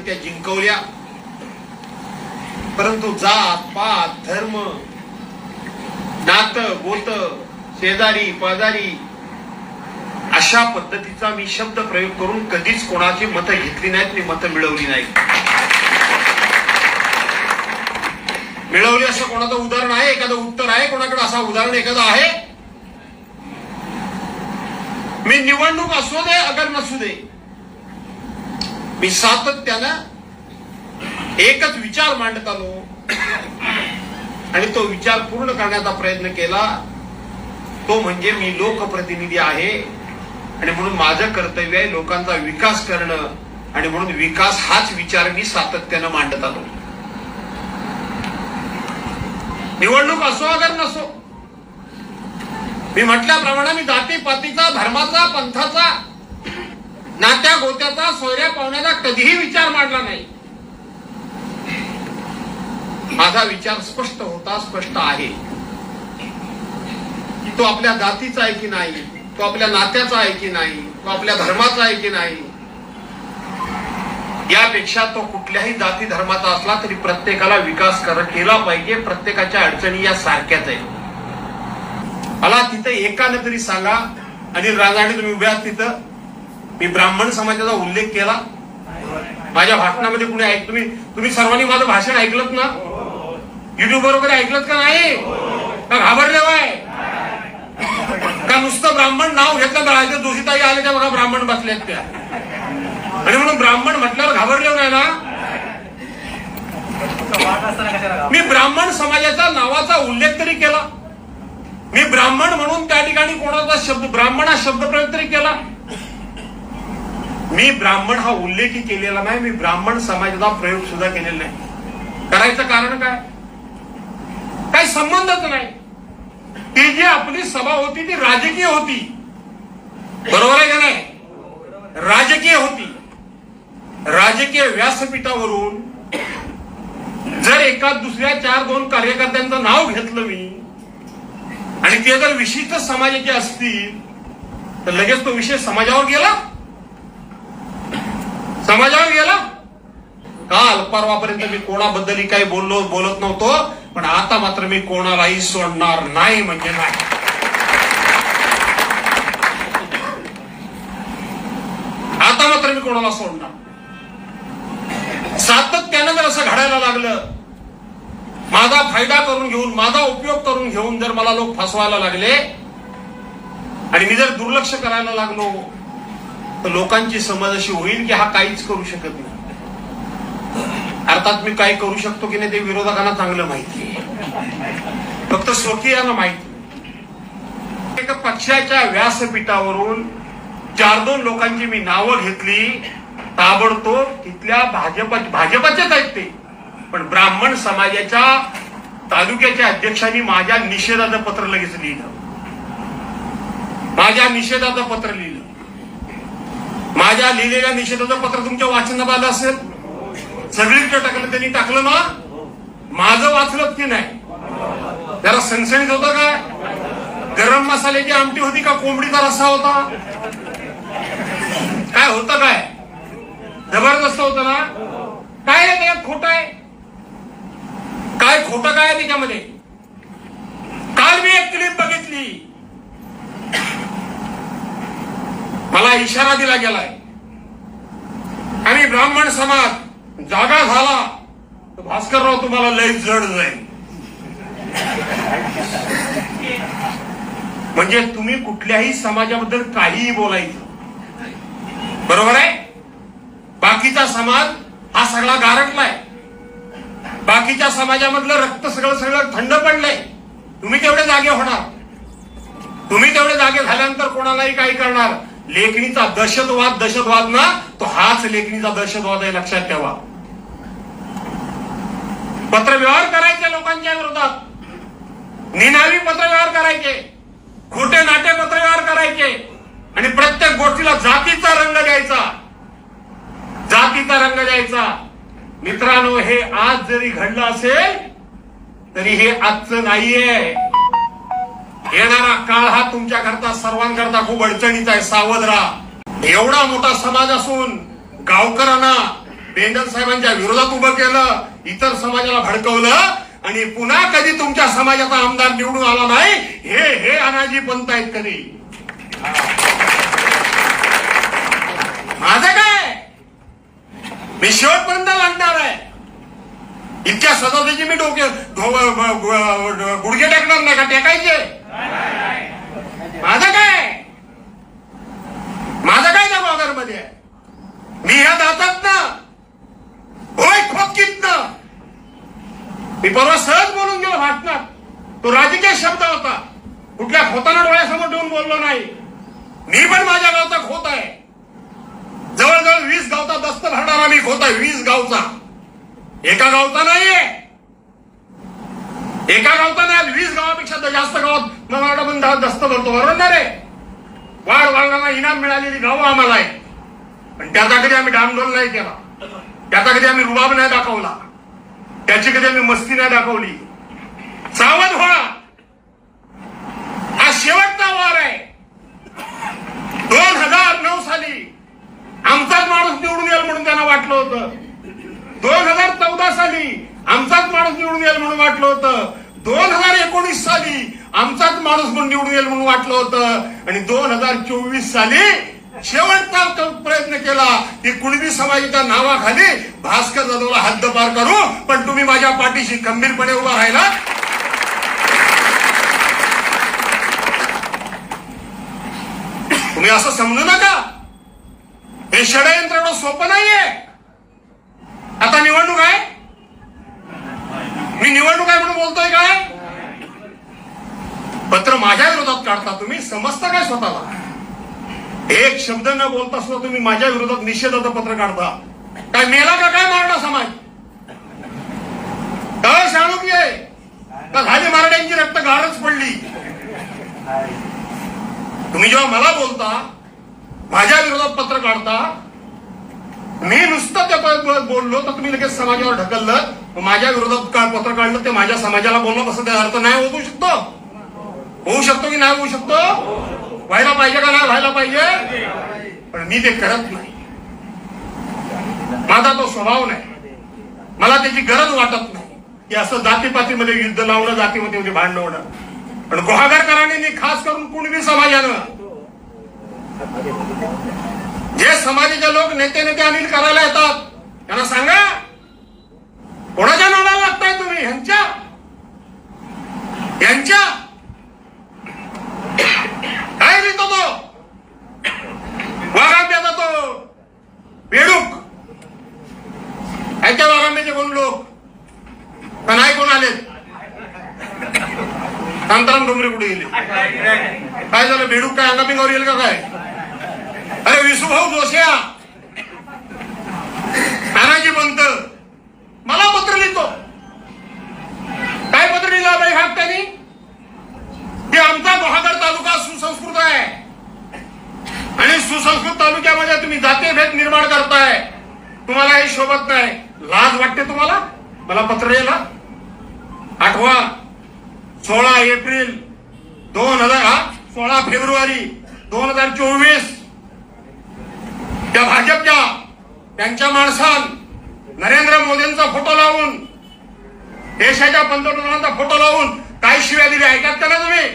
त्या जिंकवल्या, परंतु जात पात धर्म नातं गोत शेजारी पाजारी अशा पद्धतीचा मी शब्द प्रयोग करून कधीच कोणाची मतं घेतली नाहीत, मी मतं मिळवली नाही. मिळवली असं कोणाचं उदाहरण आहे, एखादं उत्तर आहे कोणाकडे, असं उदाहरण एखादं आहे? मी निवडणूक असू दे अगर नसू दे, मी सातत्यानं एकच विचार मांडत आलो आणि तो विचार पूर्ण करण्याचा प्रयत्न केला. तो म्हणजे मी लोकप्रतिनिधी आहे आणि म्हणून माझं कर्तव्य आहे लोकांचा विकास करणं, आणि म्हणून विकास हाच विचार मी सातत्यानं मांडत आलो. निवडणूक असो अगर नसो, मी म्हटल्याप्रमाणे मी जातीपातीचा धर्माचा पंथाचा नात्या गोत्याचा सोयऱ्या पाहुण्याचा कधीही विचार मांडला नाही. माझा विचार स्पष्ट होता, स्पष्ट आहे. तो आपल्या जातीचा आहे की नाही, तो आपल्या नात्याचा आहे की नाही, तो आपल्या धर्माचा आहे की नाही, यापेक्षा तो कुठल्याही जाती धर्माचा असला तरी प्रत्येकाला विकास केला पाहिजे. प्रत्येकाच्या अडचणी या सारख्याच आहेत. मला तिथं एकानं तरी सांगा, अनिल राजाने तुम्ही उभ्या आहात तिथं, मी ब्राह्मण समाजाचा उल्लेख केला माझ्या भाषणामध्ये. कुणी तुम्ही सर्वांनी माझं भाषण ऐकलत ना? युट्यूबवर वगैरे ऐकलत का नाही? का घाबरले बाय? का नुसतं ब्राह्मण नाव घेतलं तर राजे जोशीताई आले त्या बघा ब्राह्मण बसल्यात त्या, आणि म्हणून ब्राह्मण म्हटल्यावर घाबरले नाही ना? मी ब्राह्मण समाजाच्या नावाचा उल्लेख तरी केला. मी ब्राह्मण म्हणून त्या ठिकाणी कोणाचा शब्द ब्राह्मण हा शब्द प्रयोग तरी केला. मी ब्राह्मण हा उल्लेखही केलेला नाही, मी ब्राह्मण समाजाचा प्रयोग सुद्धा केलेला नाही. करायचं कारण काय? काही संबंधच नाही. ती जी आपली सभा होती ती राजकीय होती, बरोबर आहे का नाही? राजकीय होती. राजकीय व्यासपीठावरून जर एका दुसऱ्या 4-2 कार्यकर्त्यांचं नाव घेतलं मी आणि ते जर विशिष्ट समाजाचे असतील तर लगेच तो विषय समाजावर गेला. समाजावर गेला. काल परवापर्यंत मी कोणाबद्दलही काही बोलत नव्हतो, पण आता मात्र मी कोणालाही सोडणार नाही म्हणजे नाही. आता मात्र मी कोणाला सोडणार. सातत्यानं जर असं घडायला लागलं, माझा फायदा करून घेऊन माझा उपयोग करून घेऊन जर मला लोक फसवायला लागले आणि मी जर दुर्लक्ष करायला लागलो तर लोकांची समज अशी होईल की हा काहीच करू शकत नाही. अर्थात मी काय करू शकतो की नाही ते विरोधकांना चांगलं माहिती आहे, फक्त स्वकीयांना माहिती. एका पक्षाच्या व्यासपीठावरून 4-2 लोकांची मी नावं घेतली, ताबडतोब तिथल्या भाजपचेच आहेत ते, पण ब्राह्मण समाजाच्या तालुक्याच्या अध्यक्षांनी माझ्या निषेधाचं पत्र लगेच लिहिलं. माझ्या निषेधाचं पत्र लिहिलं. माझ्या लिहिलेल्या निषेधाचं पत्र तुमच्या वाचनात आलं असेल, सगळीकडे टाकलं. त्यांनी टाकलं ना? माझं वाचलं की नाही? जरा सणसणीत होतं काय? गरम मसाल्याची आमटी होती का कोंबडीचा रस्सा होता? काय होतं? काय जबरदस्त होतं ना? काय आहे त्याच्यात खोटं आहे? काय खोटं काय आहे त्याच्यामध्ये? काल मी एक क्लिप बघितली, मला इशारा दिला गेलाय आणि ब्राह्मण समाज जागा झाला तर भास्करराव तुम्हाला लय जड जाईल. म्हणजे तुम्ही कुठल्याही समाजाबद्दल काहीही बोलायचं, बरोबर आहे? बाकीचा समाज हा सगळा गारटलाय, बाकीच्या समाजामधलं रक्त सगळं थंड पडलंय. तुम्ही तेवढे जागे होणार, तुम्ही तेवढे जागे झाल्यानंतर कोणालाही काही करणार. लेखणीचा दहशतवाद ना, तो हाच लेखणीचा दहशतवाद आहे, लक्षात ठेवा. पत्रव्यवहार करायचे लोकांच्या विरोधात, निनावी पत्रव्यवहार करायचे, खोटे नाटे पत्रव्यवहार करायचे आणि प्रत्येक गोष्टीला जातीचा रंग द्यायचा, जातीचा रंग द्यायचा. मित्रांनो, हे आज जरी घडलं असेल तरी हे आजचं नाहीये. येणारा काळ हा तुमच्याकरता सर्वांकरता खूप अडचणीचा आहे, सावध राहा. एवढा मोठा समाज असून गावकऱ्यांना बेंडल साहेबांच्या विरोधात उभं केलं, इतर समाजाला भडकवलं आणि पुन्हा कधी तुमच्या समाजाचा आमदार निवडून आला नाही, हे अनाजी पंत आहेत कधी. माझं काय, मी शेवटपर्यंत लढणार आहे. इतक्या सदाची मी गुडघे टेकणार नाही का, टेकायचे. माझं काय त्या बाजारमध्ये आहे. मी ह्या दातात ना होय खोकीत ना. मी परवा सहज बोलून गेलो भाषणात. तो राजकीय शब्द होता, कुठल्या खोताना डोळ्यासमोर ठेवून बोललो नाही. मी पण माझ्या गावचा खोत आहे. जवळजवळ 20 गावचा दस्त भरणारा मी खोत आहे. 20 गावचा, एका गावचा नाहीये. एका गावचा नाही, 20 गावापेक्षा जास्त गावात मराठा पण दस्त भरतो. बरोबर ना रे. वाढ वाढणारा इनाम मिळालेली गावं आम्हाला आहे. पण त्याचा कधी आम्ही डामडोल नाही केला, त्याचा कधी आम्ही रुबाब नाही दाखवला, त्याची कधी आम्ही मस्ती नाही दाखवली. सावध व्हा, हा शेवटचा वार आहे. 2009 साली आमचाच माणूस निवडून येईल म्हणून त्यांना वाटलं होतं. 2014 साली आमचाच माणूस निवडून येईल म्हणून वाटलं होतं. 2019 साली आमचाच माणूस म्हणून निवडून येईल म्हणून वाटलं होतं. आणि 2024 साली शेवटचा प्रयत्न केला की कुणबी समाजाच्या नावाखाली भास्कर जाधवला हद्दपार करू. पण तुम्ही माझ्या पाठीशी खंबीरपणे उभा राहिला. तुम्ही असं समजू नका, हे षडयंत्र एवढं सोपं नाहीये. आता निवडणूक आहे, मी निवडणूक आहे म्हणून बोलतोय काय. पत्र माझ्या विरोधात काढता तुम्ही, समजता काय स्वतःला. एक शब्द न बोलता सुद्धा तुम्ही माझ्या विरोधात निषेधाचं पत्र काढता. काय मेला का काय मराठा समाज. काय शाणूकी आहे का, झाली मराठ्यांची रक्त गारच पडली. तुम्ही जेव्हा मला बोलता, माझ्या विरोधात पत्र काढता, मी नुसतं त्या बोललो तर तुम्ही लगेच समाजावर ढकललं. माझ्या विरोधात पत्र काढलं ते माझ्या समाजाला बोललो, कसं त्या अर्थ नाही होऊ शकतो. होऊ शकतो की नाही होऊ शकतो, व्हायला पाहिजे का नाही व्हायला पाहिजे. पण मी ते करत नाही. माझा तो स्वभाव नाही, मला त्याची गरज वाटत नाही की असं जातीपातीमध्ये युद्ध लावणं, जातीमध्ये भांडण होणं. पण गुहागरकरांनी खास करून कुणबी समाजानं, जे समाजाचे लोक नेते अनिल करायला येतात, त्यांना सांगा कोणाच्या नावाला लागताय तुम्ही. यांच्या काय लिहितो तो वाघांब्याचा तो बेडूक. यांच्या वाघांब्याचे कोण लोक का नाही कोण आले. शांताराम डोंगरे कुठे गेले, काय झालं. बेडूक काय अंगापिंगावर येईल का काय. अरे विसुभाऊ जोशिया, तानाजी पंत मला पत्र लिहितो. काय पत्र लिहिलं बाई हात त्यांनी की आमचा गुहागर तालुका सुसंस्कृत आहे आणि सुसंस्कृत तालुक्यामध्ये तुम्ही जातीभेद निर्माण करताय. तुम्हाला हे शोभत नाही. लाज वाटते तुम्हाला. मला पत्र लिहिला. आठवा 16 एप्रिल 16 फेब्रुवारी 2024 त्या भाजपच्या त्यांच्या माणसान नरेंद्र मोदींचा फोटो लावून, देशाच्या पंतप्रधानांचा फोटो लावून काय शिव्या दिल्या ऐकत का ना तुम्ही.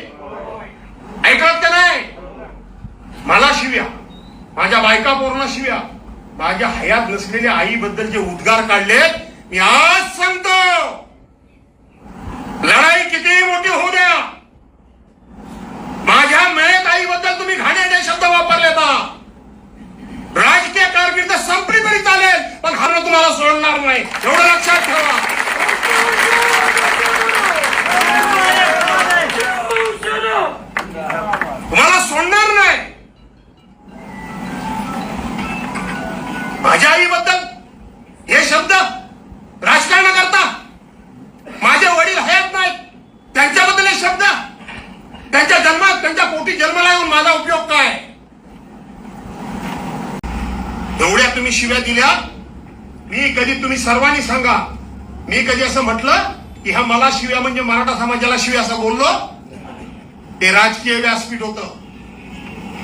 ऐकत का नाही. मला शिव्या, माझ्या बायका पोरांना शिव्या, माझ्या हयात नसलेल्या आईबद्दल जे उद्गार काढलेत. मी आज सांगतो, लढाई कितीही मोठी होऊ द्या, माझ्या मयत आईबद्दल तुम्ही घाणेरडे शब्द वापरले तर राजकीय कारकीर्द संपली तरी चालेल, पण हा तुम्हाला सोडणार नाही. एवढं लक्षात ठेवा. तुम्हाला सोडणार नाही. माझ्या आईबद्दल हे शब्द राजकारण करता. माझे वडील हयात नाहीत, त्यांच्याबद्दल हे शब्द, त्यांच्या जन्मात त्यांच्या पोटी जन्माला येऊन माझा उपयोग काय. एवढ्या तुम्ही शिव्या दिल्या. मी कधी, तुम्ही सर्वांनी सांगा, मी कधी असं म्हटलं की हा मला शिव्या म्हणजे मराठा समाजाला शिव्या असं बोललो. ते राजकीय व्यासपीठ होतं.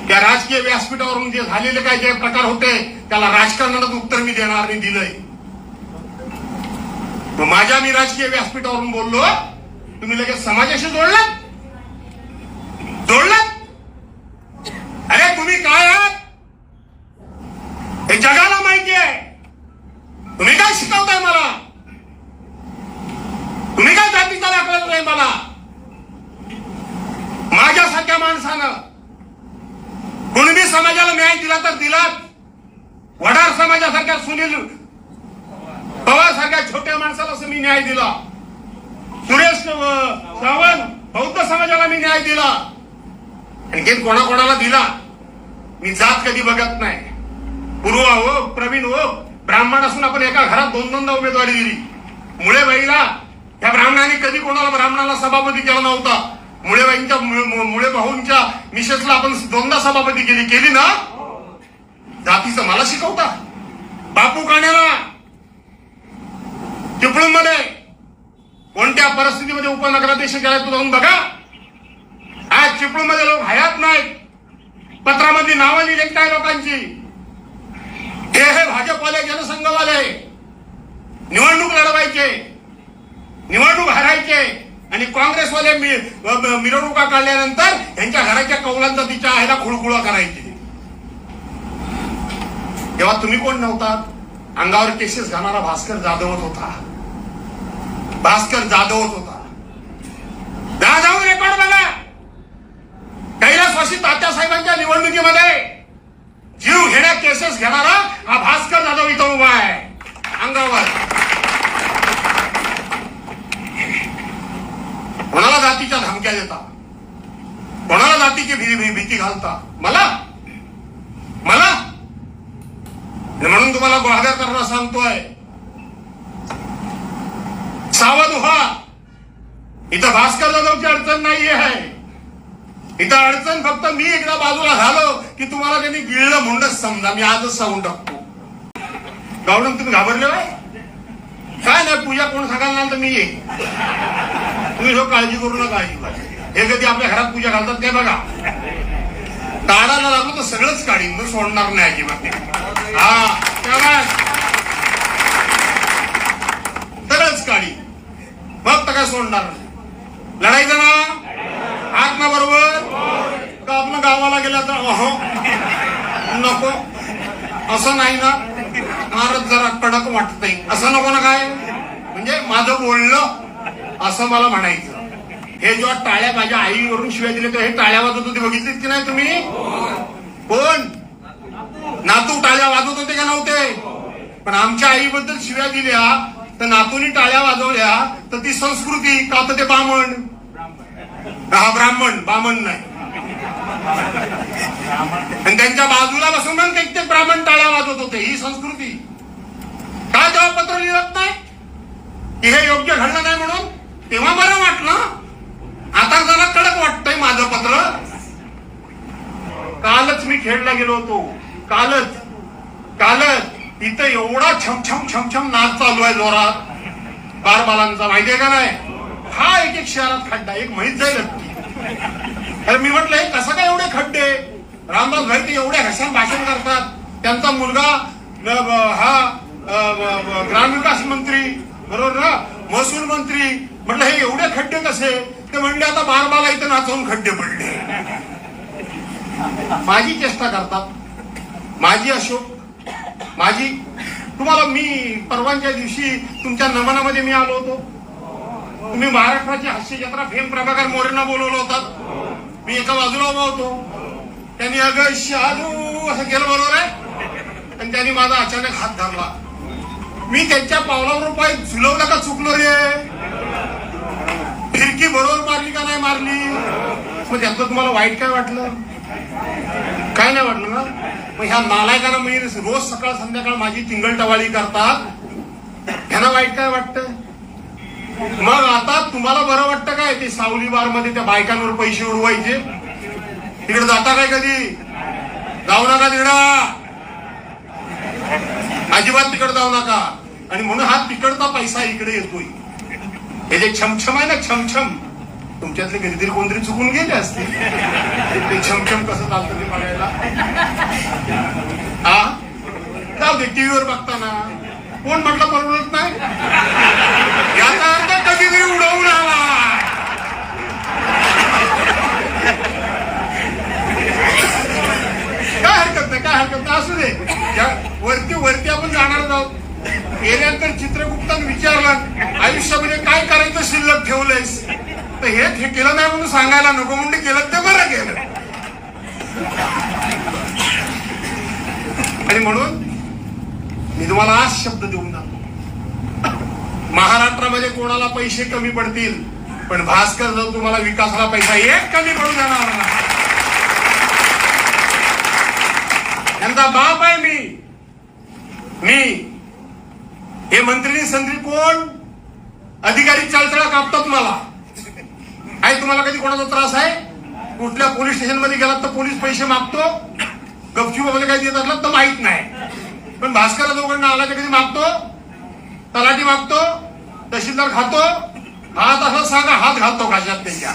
त्या राजकीय व्यासपीठावरून जे झालेले काय जे प्रकार होते त्याला राजकारणात उत्तर मी देणार नाही, दिलंय. माझ्या मी राजकीय व्यासपीठावरून बोललो, तुम्ही लगेच समाजाशी जोडलात. अरे तुम्ही काय आहात हे जगाला माहिती आहे. तुम्ही काय शिकवताय मला? तुम्ही काय जातीचा दाखवत नाही मला? माझ्यासारख्या माणसानं कुणबी समाजाला न्याय दिला तर दिलात. वडार समाजासारख्या सुनील पवार सारख्या छोट्या माणसाला असं मी न्याय दिला. सुरेश सावंत बौद्ध समाजाला मी न्याय दिला. आणखीन कोणाकोणाला दिला मी जात कधी बघत नाही. पूर्वा हो, प्रवीण हो, ब्राह्मण असून आपण एका घरात दोन उमेदवारी दिली. मुळेबाईला त्या ब्राह्मणाने कधी कोणाला ब्राह्मणाला सभापती केला नव्हता. मुळे भाऊंच्या मिसेसला आपण 2दा सभापती केली ना. जातीचं मला शिकवता. बापू काण्याला चिपळूणमध्ये कोणत्या परिस्थितीमध्ये उपनगराध्यक्ष केला तू जाऊन बघा. आज चिपळूणमध्ये लोक हयात नाहीत. पत्रामध्ये नावं लिहिली काय लोकांची. हे भाजपवाले जनसंघवाले निवडणूक लढवायचे, निवडणूक हरायचे आणि काँग्रेसवाले मिरवणुका काढल्यानंतर यांच्या घराच्या कौलांचा तिच्या आईला खुळखुळा करायचे. तेव्हा तुम्ही कोण नव्हता. अंगावर केसेस घालणारा भास्कर जाधवच होता. जाऊन रेकॉर्ड बघा. कैलासवासी तात्यासाहेबांच्या निवडणुकीमध्ये जीव घेण्या केसेस घेणारा हा भास्कर जाधव इथं उभा आहे अंगावर. कोणाला जातीच्या धमक्या देता, कोणाला जातीची भीती घालता. मला म्हणून तुम्हाला गुहागर करणार सांगतोय. सावध व्हा. इथं भास्कर जाधवची अडचण नाही आहे. इथं अडचण फक्त मी एकदा बाजूला झालो की तुम्हाला त्यांनी गिळलं म्हणूनच समजा. मी आजच सांगून टाकतो. गावडून तुम्ही घाबरले बाय काय नाही. पूजा कोण सांगाल तर मी येईन. तुम्ही जो काळजी करू नका. हे कधी आपल्या घरात पूजा घालतात काय बघा. काढायला लागलो तर सगळंच काढीन, तर सोडणार नाही अजिबात. हा सगळंच काढी फक्त काय सोडणार नाही. लढायचं ना हात ना बरोबर का आपलं गावाला गेला तर नको असं नाही ना. महाराज जरा कडक वाटतंय असं नको ना. काय म्हणजे माझं बोलणं असं मला म्हणायचं. हे जेव्हा टाळ्या माझ्या आईवरून शिव्या दिले तर हे टाळ्या वाजवत होते बघितलीत की नाही तुम्ही? कोण नातू टाळ्या वाजवत होते का नव्हते? पण आमच्या आईबद्दल शिव्या दिल्या तर नातूनी टाळ्या वाजवल्या तर ती संस्कृती का तर ते बामण. हा बामण नाही. आणि त्यांच्या बाजूला बसून ते ब्राह्मण टाळ्या वाजवत होते. ही संस्कृती. का तेव्हा पत्र लिहित नाही की हे योग्य घडलं नाही म्हणून? तेव्हा बरं वाटलं. आता जरा कडक वाटतंय माझं पत्र. कालच मी खेळला गेलो होतो. कालच इथं एवढा छमछम नाच चालू आहे जोरात बारबालांचा. माहितीये का नाही? हा एक शहरात खड्डा एक माहीत जाईल नक्की. अरे मी म्हटलं हे कसं काय एवढे खड्डे. रामदास भाई ते एवढ्या घशात भाषण करतात. त्यांचा मुलगा हा ग्रामविकास मंत्री बरोबर ना, महसूल मंत्री. म्हटलं हे एवढे खड्डे कसे? ते म्हणले आता बारबाला इथं नाचवून खड्डे पडले. माझी चेष्टा करतात. माझी अशोक माझी. तुम्हाला मी परवांच्या दिवशी तुमच्या नमनामध्ये मी आलो होतो. तुम्ही महाराष्ट्राची हास्य जत्रा फेम प्रभाकर मोरेंना बोलवलं होतात. मी एका बाजूला उभा होतो. त्यांनी अगं शालू असं केलं बरोबर आहे. आणि त्यांनी माझा अचानक हात धरला. मी त्यांच्या पावलावर पाय झुलवला का चुकलो रे? फिरकी बरोबर मारली का नाही मारली? मग त्यातलं तुम्हाला वाईट काय वाटलं? काय नाही वाटलं ना? मग ह्या नालायकांना मी रोज सकाळ संध्याकाळ माझी तिंगलटवाळी करतात. ह्यांना वाईट काय वाटतं? मग आता तुम्हाला बरं वाटतं काय? ते सावली बार मध्ये त्या बायकांवर पैसे उडवायचे. तिकडे जाता काय कधी? जाऊ नका तिकडं. अजिबात तिकडे जाऊ नका. आणि म्हणून हा तिकडचा पैसा इकडे येतोय. हे जे छमछम आहे ना छमछम, तुमच्यातले कधीतरी कोणतरी चुकून गेले असते. ते छमछम कसं चालतं ते बघायला. हा जाऊ दे. टीव्हीवर बघताना कोण म्हटलं परवडत नाही. असू दे, वरती वरती आपण जाणार आहोत. गेल्यानंतर चित्रगुप्तानं विचारलं आयुष्यामध्ये काय करायचं शिल्लक ठेवलंयस, तर हे केलं नाही म्हणून सांगायला नको, म्हणजे केलं ते बरं केलं. आणि म्हणून मी तुम्हाला आज शब्द देऊन जातो, महाराष्ट्रामध्ये कोणाला पैसे कमी पडतील, पण भास्कर जर तुम्हाला विकासाला पैसा एक कमी पडू देणार नाही. यांचा बाप आहे मी हे मंत्री संत्री कोण अधिकारी चालचळा कापतात मला. आहे तुम्हाला कधी कोणाचा त्रास आहे? कुठल्या पोलीस स्टेशन मध्ये गेलात तर पोलीस पैसे मागतो, गपचूपमध्ये काही देत असलं तर माहित नाही. पण भास्कर दोघांना आला तर कधी मागतो, तलाठी मागतो, तहसीलदार खातो, हात असं सांगा हात घालतो कशात त्यांच्या.